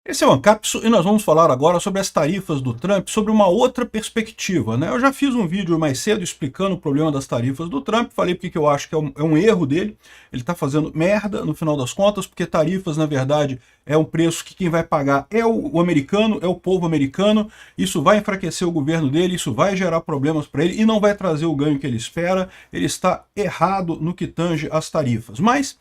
Esse é o Ancapso e nós vamos falar agora sobre as tarifas do Trump, sobre uma outra perspectiva, né? Eu já fiz um vídeo mais cedo explicando o problema das tarifas do Trump, falei porque eu acho que é um erro dele, ele está fazendo merda no final das contas, porque tarifas, na verdade, é um preço que quem vai pagar é o americano, é o povo americano, isso vai enfraquecer o governo dele, isso vai gerar problemas para ele e não vai trazer o ganho que ele espera, ele está errado no que tange às tarifas. Mas,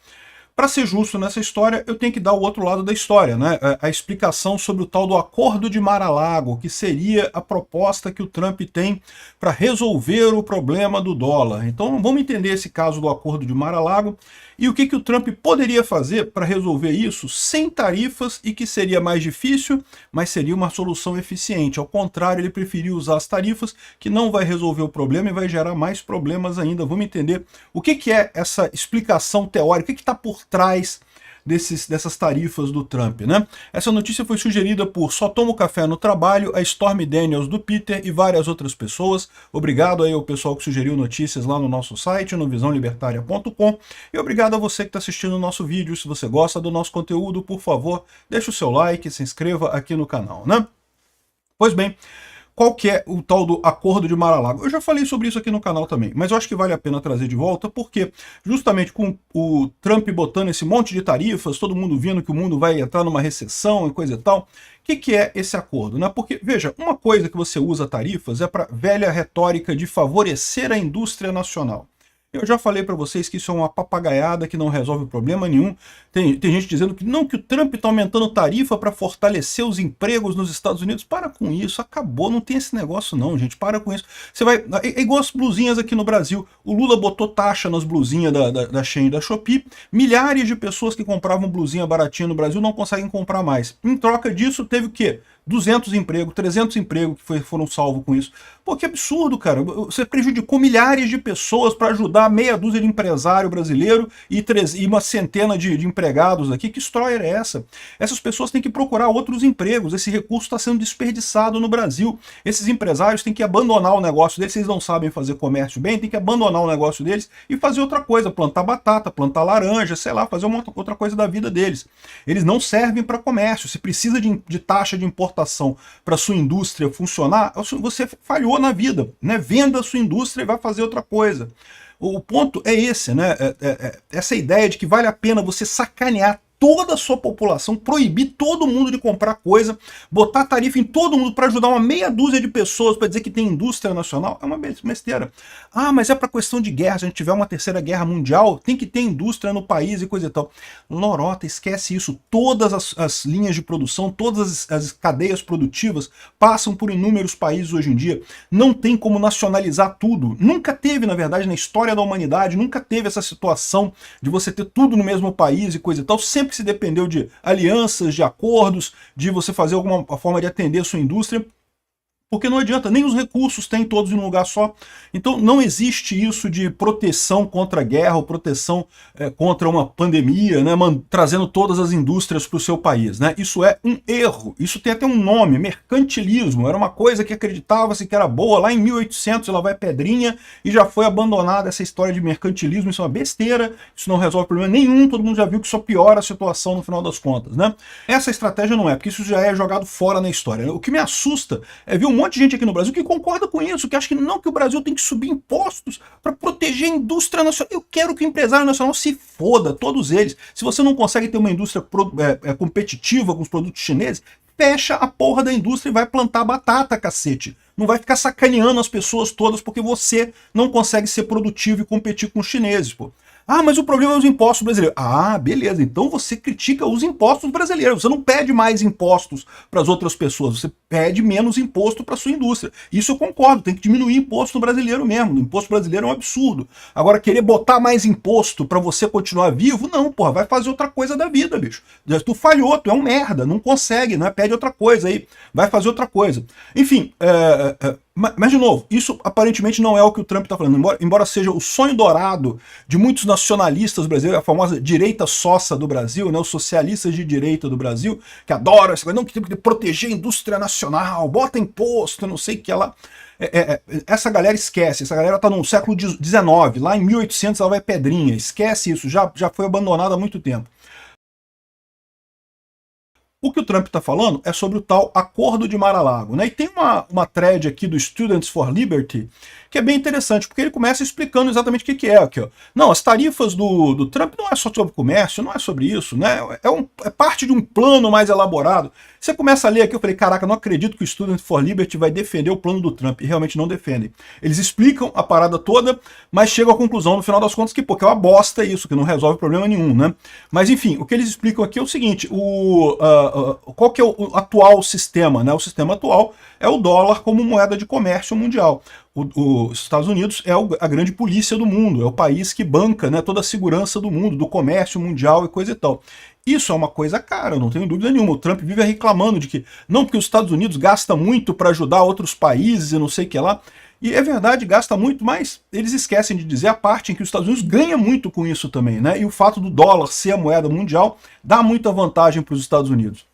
para ser justo nessa história, eu tenho que dar o outro lado da história, né? A explicação sobre o tal do Acordo de Mar-a-Lago, que seria a proposta que o Trump tem para resolver o problema do dólar. Então vamos entender esse caso do Acordo de Mar-a-Lago e o que o Trump poderia fazer para resolver isso sem tarifas e que seria mais difícil, mas seria uma solução eficiente. Ao contrário, ele preferiu usar as tarifas, que não vai resolver o problema e vai gerar mais problemas ainda. Vamos entender o que é essa explicação teórica, o que está por trás dessas tarifas do Trump, né? Essa notícia foi sugerida por Só Tomo Café no Trabalho, a Stormy Daniels do Peter e várias outras pessoas. Obrigado aí ao pessoal que sugeriu notícias lá no nosso site, no visãolibertaria.com, e obrigado a você que está assistindo o nosso vídeo. Se você gosta do nosso conteúdo, por favor, deixe o seu like e se inscreva aqui no canal, né? Pois bem, qual que é o tal do Acordo de Mar-a-Lago? Eu já falei sobre isso aqui no canal também, mas eu acho que vale a pena trazer de volta, porque justamente com o Trump botando esse monte de tarifas, todo mundo vendo que o mundo vai entrar numa recessão e coisa e tal, o que é esse acordo, né? Porque, veja, uma coisa que você usa tarifas é para velha retórica de favorecer a indústria nacional. Eu já falei para vocês que isso é uma papagaiada que não resolve problema nenhum. Tem gente dizendo que não, que o Trump está aumentando tarifa para fortalecer os empregos nos Estados Unidos. Para com isso, acabou, não tem esse negócio não, gente, para com isso. Você vai, é igual as blusinhas aqui no Brasil. O Lula botou taxa nas blusinhas da Shein e da Shopee. Milhares de pessoas que compravam blusinha baratinha no Brasil não conseguem comprar mais. Em troca disso, teve o quê? 200 empregos, 300 empregos que foram salvos com isso. Pô, que absurdo, cara. Você prejudicou milhares de pessoas para ajudar meia dúzia de empresário brasileiro e uma centena de empregados aqui. Que história é essa? Essas pessoas têm que procurar outros empregos. Esse recurso está sendo desperdiçado no Brasil. Esses empresários têm que abandonar o negócio deles. Se eles não sabem fazer comércio bem, tem que abandonar o negócio deles e fazer outra coisa. Plantar batata, plantar laranja, sei lá, fazer uma outra coisa da vida deles. Eles não servem para comércio. Se precisa de taxa de importação para sua indústria funcionar, você falhou na vida, né? Venda a sua indústria e vai fazer outra coisa. O ponto é esse, né? Essa ideia de que vale a pena você sacanear toda a sua população, proibir todo mundo de comprar coisa, botar tarifa em todo mundo para ajudar uma meia dúzia de pessoas para dizer que tem indústria nacional, é uma besteira. Ah, mas é para questão de guerra, se a gente tiver uma terceira guerra mundial, tem que ter indústria no país e coisa e tal. Lorota, esquece isso. Todas as linhas de produção, todas as cadeias produtivas passam por inúmeros países hoje em dia. Não tem como nacionalizar tudo. Nunca teve, na verdade, na história da humanidade, nunca teve essa situação de você ter tudo no mesmo país e coisa e tal. Sempre se dependeu de alianças, de acordos, de você fazer alguma forma de atender a sua indústria, porque não adianta, nem os recursos tem todos em um lugar só. Então não existe isso de proteção contra a guerra ou proteção contra uma pandemia, né, trazendo todas as indústrias para o seu país, né? Isso é um erro, isso tem até um nome, mercantilismo. Era uma coisa que acreditava-se que era boa, lá em 1800 ela vai pedrinha e já foi abandonada essa história de mercantilismo. Isso é uma besteira, isso não resolve problema nenhum, todo mundo já viu que só piora a situação no final das contas, né? Essa estratégia não é, porque isso já é jogado fora na história. O que me assusta é ver um monte de gente aqui no Brasil que concorda com isso, que acha que não, que o Brasil tem que subir impostos para proteger a indústria nacional. Eu quero que o empresário nacional se foda, todos eles. Se você não consegue ter uma indústria competitiva com os produtos chineses, fecha a porra da indústria e vai plantar batata, cacete. Não vai ficar sacaneando as pessoas todas porque você não consegue ser produtivo e competir com os chineses, pô. Ah, mas o problema é os impostos brasileiros. Ah, beleza, então você critica os impostos brasileiros. Você não pede mais impostos para as outras pessoas, você pede menos imposto para a sua indústria. Isso eu concordo, tem que diminuir imposto no brasileiro mesmo. O imposto brasileiro é um absurdo. Agora, querer botar mais imposto para você continuar vivo, não, porra, vai fazer outra coisa da vida, bicho. Tu falhou, tu é um merda, não consegue, né? Pede outra coisa aí, vai fazer outra coisa. Enfim, mas, de novo, isso aparentemente não é o que o Trump está falando, embora seja o sonho dourado de muitos nacionalistas brasileiros, a famosa direita sossa do Brasil, né, os socialistas de direita do Brasil, que adoram essa coisa, não, que tem que proteger a indústria nacional, bota imposto, não sei o que lá. Essa galera esquece, essa galera está no século XIX, lá em 1800 ela vai pedrinha, esquece isso, já foi abandonada há muito tempo. O que o Trump está falando é sobre o tal Acordo de Mar-a-Lago, né? E tem uma thread aqui do Students for Liberty que é bem interessante, porque ele começa explicando exatamente o que é aqui, ó. Não, as tarifas do Trump não é só sobre comércio, não é sobre isso, né? É parte de um plano mais elaborado. Você começa a ler aqui, eu falei, caraca, não acredito que o Students for Liberty vai defender o plano do Trump, e realmente não defendem. Eles explicam a parada toda, mas chegam à conclusão, no final das contas, que pô, que é uma bosta isso, que não resolve problema nenhum, né? Mas enfim, o que eles explicam aqui é o seguinte, qual que é o atual sistema, né? O sistema atual é o dólar como moeda de comércio mundial. Os Estados Unidos é a grande polícia do mundo, é o país que banca, né, toda a segurança do mundo, do comércio mundial e coisa e tal. Isso é uma coisa cara, não tenho dúvida nenhuma. O Trump vive reclamando de que, não, porque os Estados Unidos gasta muito para ajudar outros países e não sei o que lá. E é verdade, gasta muito, mas eles esquecem de dizer a parte em que os Estados Unidos ganha muito com isso também, né? E o fato do dólar ser a moeda mundial dá muita vantagem para os Estados Unidos.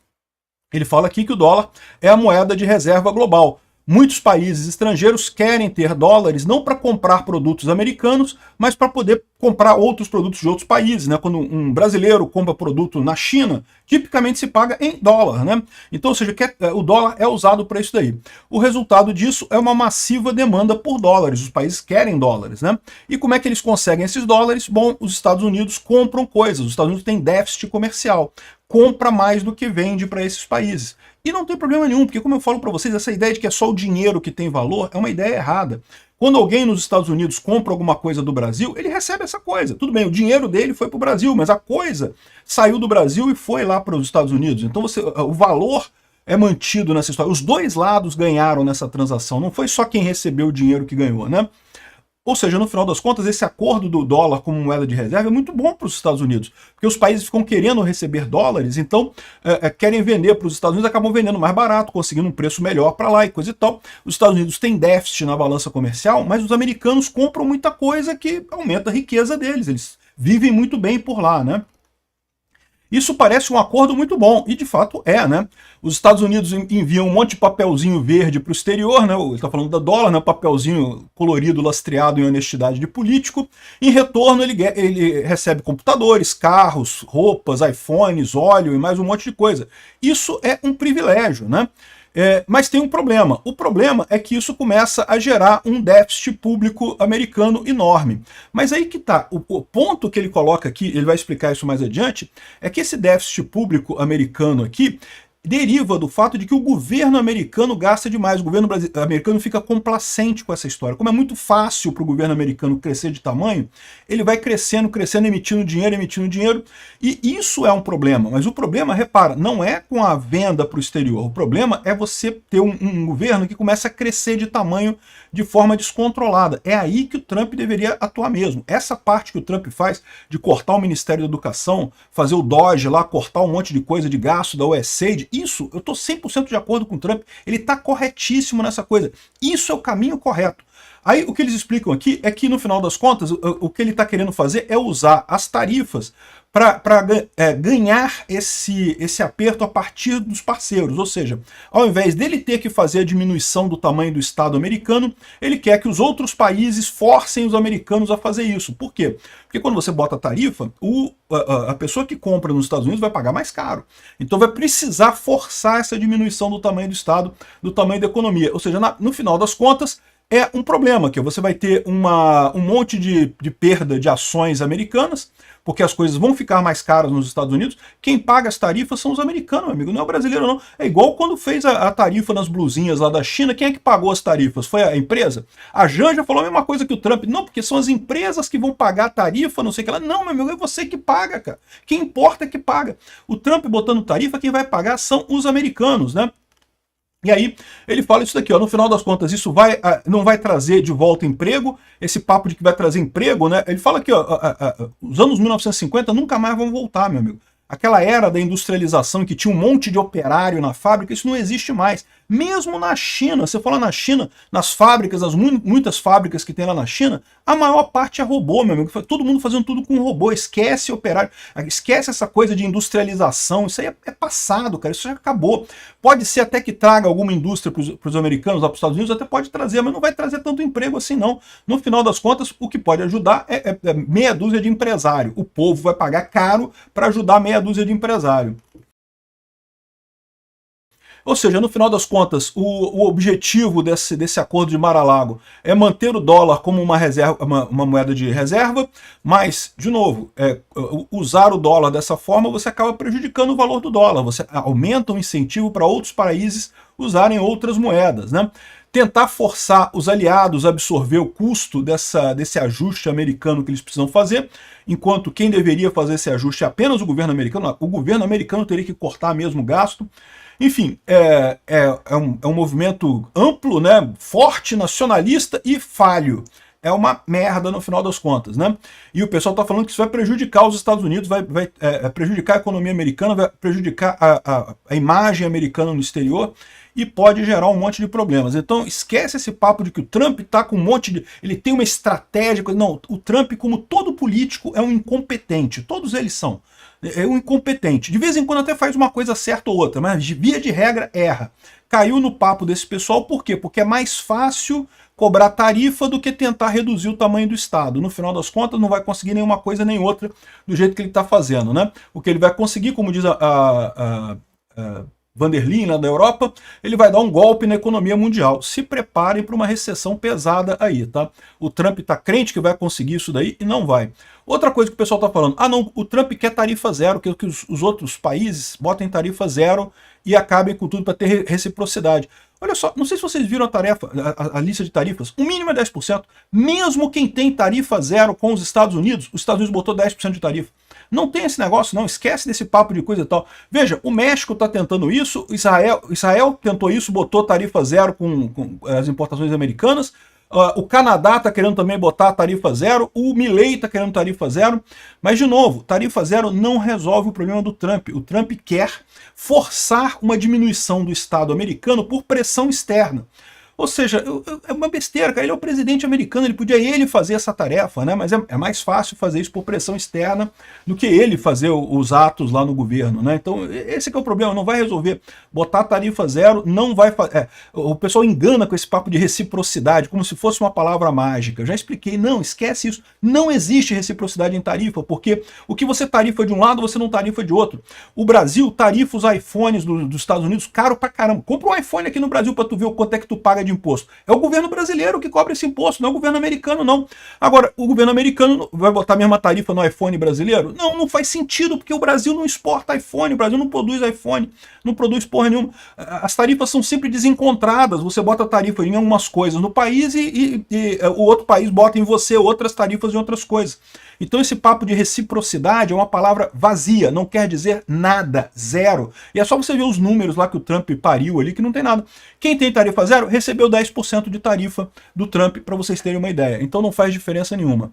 Ele fala aqui que o dólar é a moeda de reserva global. Muitos países estrangeiros querem ter dólares não para comprar produtos americanos, mas para poder comprar outros produtos de outros países, né? Quando um brasileiro compra produto na China, tipicamente se paga em dólar, né? Então, ou seja, o dólar é usado para isso daí. O resultado disso é uma massiva demanda por dólares. Os países querem dólares, né? E como é que eles conseguem esses dólares? Bom, os Estados Unidos compram coisas. Os Estados Unidos têm déficit comercial. Compra mais do que vende para esses países. E não tem problema nenhum, porque como eu falo para vocês, essa ideia de que é só o dinheiro que tem valor é uma ideia errada. Quando alguém nos Estados Unidos compra alguma coisa do Brasil, ele recebe essa coisa. Tudo bem, o dinheiro dele foi para o Brasil, mas a coisa saiu do Brasil e foi lá para os Estados Unidos. Então o valor é mantido nessa história. Os dois lados ganharam nessa transação, não foi só quem recebeu o dinheiro que ganhou, né? Ou seja, no final das contas, esse acordo do dólar como moeda de reserva é muito bom para os Estados Unidos, porque os países ficam querendo receber dólares, então querem vender para os Estados Unidos, acabam vendendo mais barato, conseguindo um preço melhor para lá e coisa e tal. Os Estados Unidos têm déficit na balança comercial, mas os americanos compram muita coisa que aumenta a riqueza deles, eles vivem muito bem por lá, né? Isso parece um acordo muito bom, e de fato é, né? Os Estados Unidos enviam um monte de papelzinho verde para o exterior, né? Ele está falando da dólar, né? Papelzinho colorido, lastreado em honestidade de político. Em retorno, ele recebe computadores, carros, roupas, iPhones, óleo e mais um monte de coisa. Isso é um privilégio, né? Mas tem um problema. O problema é que isso começa a gerar um déficit público americano enorme. Mas aí que tá. O ponto que ele coloca aqui, ele vai explicar isso mais adiante, é que esse déficit público americano aqui deriva do fato de que o governo americano gasta demais. O governo americano fica complacente com essa história. Como é muito fácil para o governo americano crescer de tamanho, ele vai crescendo, crescendo, emitindo dinheiro, e isso é um problema. Mas o problema, repara, não é com a venda para o exterior. O problema é você ter um governo que começa a crescer de tamanho de forma descontrolada. É aí que o Trump deveria atuar mesmo. Essa parte que o Trump faz de cortar o Ministério da Educação, fazer o DOGE lá, cortar um monte de coisa de gasto da USAID, isso, eu estou 100% de acordo com o Trump, ele está corretíssimo nessa coisa. Isso é o caminho correto. Aí o que eles explicam aqui é que, no final das contas, o que ele está querendo fazer é usar as tarifas para ganhar esse aperto a partir dos parceiros. Ou seja, ao invés dele ter que fazer a diminuição do tamanho do Estado americano, ele quer que os outros países forcem os americanos a fazer isso. Por quê? Porque quando você bota a tarifa, a pessoa que compra nos Estados Unidos vai pagar mais caro. Então vai precisar forçar essa diminuição do tamanho do Estado, do tamanho da economia. Ou seja, no final das contas, é um problema, que você vai ter um monte de perda de ações americanas, porque as coisas vão ficar mais caras nos Estados Unidos. Quem paga as tarifas são os americanos, meu amigo, não é o brasileiro não. É igual quando fez a tarifa nas blusinhas lá da China, quem é que pagou as tarifas? Foi a empresa? A Janja falou a mesma coisa que o Trump, não, porque são as empresas que vão pagar a tarifa, não sei o que lá. Não, meu amigo, é você que paga, cara. Quem importa é que paga. O Trump botando tarifa, quem vai pagar são os americanos, né? E aí ele fala isso daqui, ó, no final das contas, isso não vai trazer de volta emprego, esse papo de que vai trazer emprego, né? Ele fala aqui, ó, os anos 1950 nunca mais vão voltar, meu amigo. Aquela era da industrialização que tinha um monte de operário na fábrica, isso não existe mais. Mesmo na China, você fala na China, nas fábricas, muitas fábricas que tem lá na China, a maior parte é robô, meu amigo. Todo mundo fazendo tudo com robô, esquece operário, esquece essa coisa de industrialização, isso aí é passado, cara, isso já acabou. Pode ser até que traga alguma indústria para os americanos, lá para os Estados Unidos, até pode trazer, mas não vai trazer tanto emprego assim não. No final das contas, o que pode ajudar é meia dúzia de empresário. O povo vai pagar caro para ajudar meia dúzia de empresário. Ou seja, no final das contas, o objetivo desse acordo de Mar-a-Lago é manter o dólar como uma reserva, uma moeda de reserva, mas, de novo, usar o dólar dessa forma, você acaba prejudicando o valor do dólar, você aumenta o incentivo para outros países usarem outras moedas, né? Tentar forçar os aliados a absorver o custo desse ajuste americano que eles precisam fazer, enquanto quem deveria fazer esse ajuste é apenas o governo americano teria que cortar mesmo o gasto. Enfim, é um movimento amplo, né, forte, nacionalista e falho. É uma merda no final das contas, né? E o pessoal está falando que isso vai prejudicar os Estados Unidos, vai prejudicar a economia americana, vai prejudicar a imagem americana no exterior e pode gerar um monte de problemas. Então esquece esse papo de que o Trump está com um monte de... ele tem uma estratégia... Não, o Trump, como todo político, é um incompetente. Todos eles são. É um incompetente. De vez em quando até faz uma coisa certa ou outra, mas via de regra erra. Caiu no papo desse pessoal, por quê? Porque é mais fácil cobrar tarifa do que tentar reduzir o tamanho do Estado. No final das contas, não vai conseguir nenhuma coisa nem outra do jeito que ele está fazendo, né? O que ele vai conseguir, como diz a Van der Leyen, lá da Europa, ele vai dar um golpe na economia mundial. Se preparem para uma recessão pesada aí, tá? O Trump está crente que vai conseguir isso daí e não vai. Outra coisa que o pessoal está falando, não, o Trump quer tarifa zero, que os outros países botem tarifa zero e acabem com tudo para ter reciprocidade. Olha só, não sei se vocês viram a lista de tarifas, o mínimo é 10%. Mesmo quem tem tarifa zero com os Estados Unidos botou 10% de tarifa. Não tem esse negócio não, esquece desse papo de coisa e tal. Veja, o México está tentando isso, Israel tentou isso, botou tarifa zero com as importações americanas, o Canadá está querendo também botar tarifa zero, o Milei está querendo tarifa zero, mas de novo, tarifa zero não resolve o problema do Trump. O Trump quer forçar uma diminuição do Estado americano por pressão externa. Ou seja, é uma besteira, cara. Ele é o presidente americano, ele podia fazer essa tarefa, né? Mas é mais fácil fazer isso por pressão externa do que ele fazer os atos lá no governo, né? Então, esse que é o problema, não vai resolver. Botar tarifa zero não vai fazer. O pessoal engana com esse papo de reciprocidade, como se fosse uma palavra mágica. Eu já expliquei, não, esquece isso. Não existe reciprocidade em tarifa, porque o que você tarifa de um lado, você não tarifa de outro. O Brasil tarifa os iPhones dos Estados Unidos caro pra caramba. Compra um iPhone aqui no Brasil pra tu ver o quanto é que tu paga de imposto. É o governo brasileiro que cobra esse imposto, não é o governo americano, não. Agora, o governo americano vai botar a mesma tarifa no iPhone brasileiro? Não, não faz sentido, porque o Brasil não exporta iPhone, o Brasil não produz iPhone, não produz porra nenhuma. As tarifas são sempre desencontradas, você bota tarifa em algumas coisas no país e o outro país bota em você outras tarifas em outras coisas. Então esse papo de reciprocidade é uma palavra vazia, não quer dizer nada, zero. E é só você ver os números lá que o Trump pariu ali, que não tem nada. Quem tem tarifa zero recebeu 10% de tarifa do Trump, para vocês terem uma ideia. Então não faz diferença nenhuma.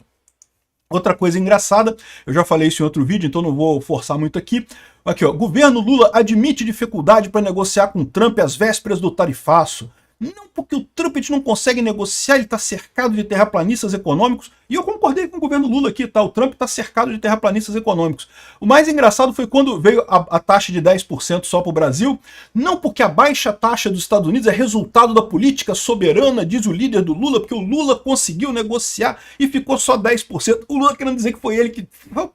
Outra coisa engraçada, eu já falei isso em outro vídeo, então não vou forçar muito aqui. Aqui, ó, governo Lula admite dificuldade para negociar com Trump às vésperas do tarifaço. Não porque o Trump não consegue negociar, ele está cercado de terraplanistas econômicos, e eu concordei com o governo Lula aqui, tá? O Trump está cercado de terraplanistas econômicos. O mais engraçado foi quando veio a taxa de 10% só para o Brasil, não porque a baixa taxa dos Estados Unidos é resultado da política soberana, diz o líder do Lula, porque o Lula conseguiu negociar e ficou só 10%. O Lula querendo dizer que foi ele que...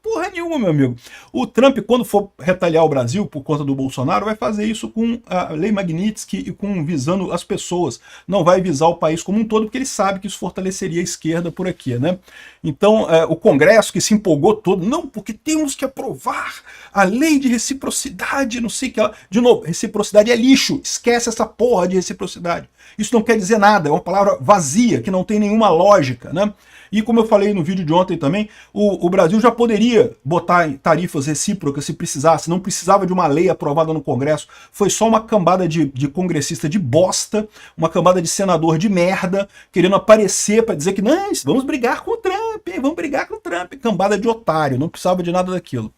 Porra nenhuma, meu amigo. O Trump, quando for retaliar o Brasil por conta do Bolsonaro, vai fazer isso com a Lei Magnitsky e visando as pessoas. Não vai visar o país como um todo, porque ele sabe que isso fortaleceria a esquerda por aqui, né? Então, o Congresso que se empolgou todo, não, porque temos que aprovar a lei de reciprocidade, não sei o que lá. De novo, reciprocidade é lixo, esquece essa porra de reciprocidade. Isso não quer dizer nada, é uma palavra vazia, que não tem nenhuma lógica, né? E como eu falei no vídeo de ontem também, o Brasil já poderia botar tarifas recíprocas se precisasse, não precisava de uma lei aprovada no Congresso, foi só uma cambada de congressista de bosta, uma cambada de senador de merda, querendo aparecer para dizer que não, vamos brigar com o Trump, vamos brigar com o Trump, cambada de otário, não precisava de nada daquilo.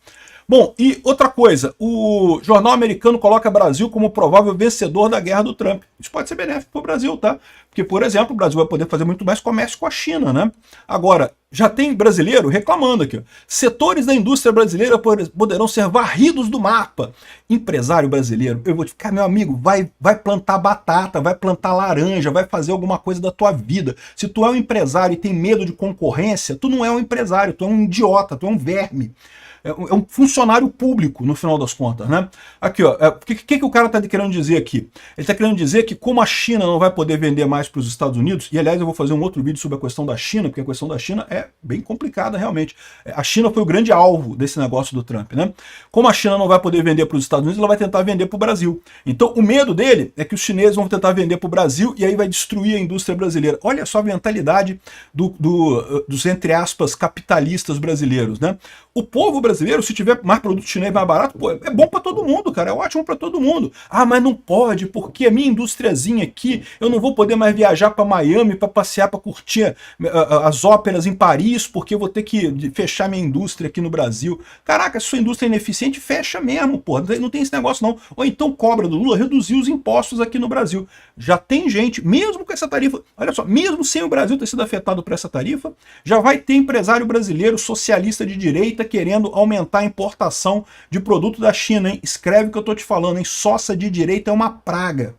Bom, e outra coisa, o jornal americano coloca o Brasil como provável vencedor da guerra do Trump. Isso pode ser benéfico para o Brasil, tá? Porque, por exemplo, o Brasil vai poder fazer muito mais comércio com a China, né? Agora, já tem brasileiro reclamando aqui, ó. Setores da indústria brasileira poderão ser varridos do mapa. Empresário brasileiro, eu vou te ficar, meu amigo, vai plantar batata, vai plantar laranja, vai fazer alguma coisa da tua vida. Se tu é um empresário e tem medo de concorrência, tu não é um empresário, tu é um idiota, tu é um verme. é um funcionário público, no final das contas, né? Aqui, ó, o que o cara está querendo dizer aqui? Ele está querendo dizer que como a China não vai poder vender mais para os Estados Unidos, e aliás eu vou fazer um outro vídeo sobre a questão da China, porque a questão da China é bem complicada realmente. A China foi o grande alvo desse negócio do Trump, né? Como a China não vai poder vender para os Estados Unidos, ela vai tentar vender para o Brasil. Então o medo dele é que os chineses vão tentar vender para o Brasil e aí vai destruir a indústria brasileira. Olha só a mentalidade dos, entre aspas, capitalistas brasileiros, né? O povo brasileiro, se tiver mais produto chinês mais barato, pô, é bom para todo mundo, cara, é ótimo para todo mundo. Ah, mas não pode, porque a minha indústriazinha aqui, eu não vou poder mais viajar para Miami para passear, para curtir as óperas em Paris, porque eu vou ter que fechar minha indústria aqui no Brasil. Caraca, se sua indústria é ineficiente, fecha mesmo, pô, não tem esse negócio não. Ou então cobra do Lula reduzir os impostos aqui no Brasil. Já tem gente, mesmo com essa tarifa, olha só, mesmo sem o Brasil ter sido afetado por essa tarifa, já vai ter empresário brasileiro socialista de direita querendo aumentar a importação de produto da China, hein? Escreve o que eu tô te falando, hein? Sócia de direita é uma praga.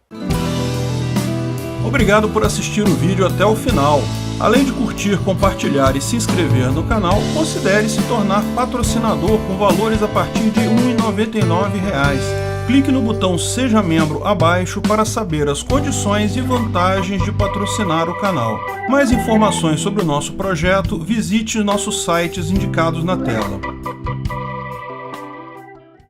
Obrigado por assistir o vídeo até o final. Além de curtir, compartilhar e se inscrever no canal, considere se tornar patrocinador com valores a partir de R$ 1,99. Clique no botão Seja Membro abaixo para saber as condições e vantagens de patrocinar o canal. Mais informações sobre o nosso projeto, visite nossos sites indicados na tela.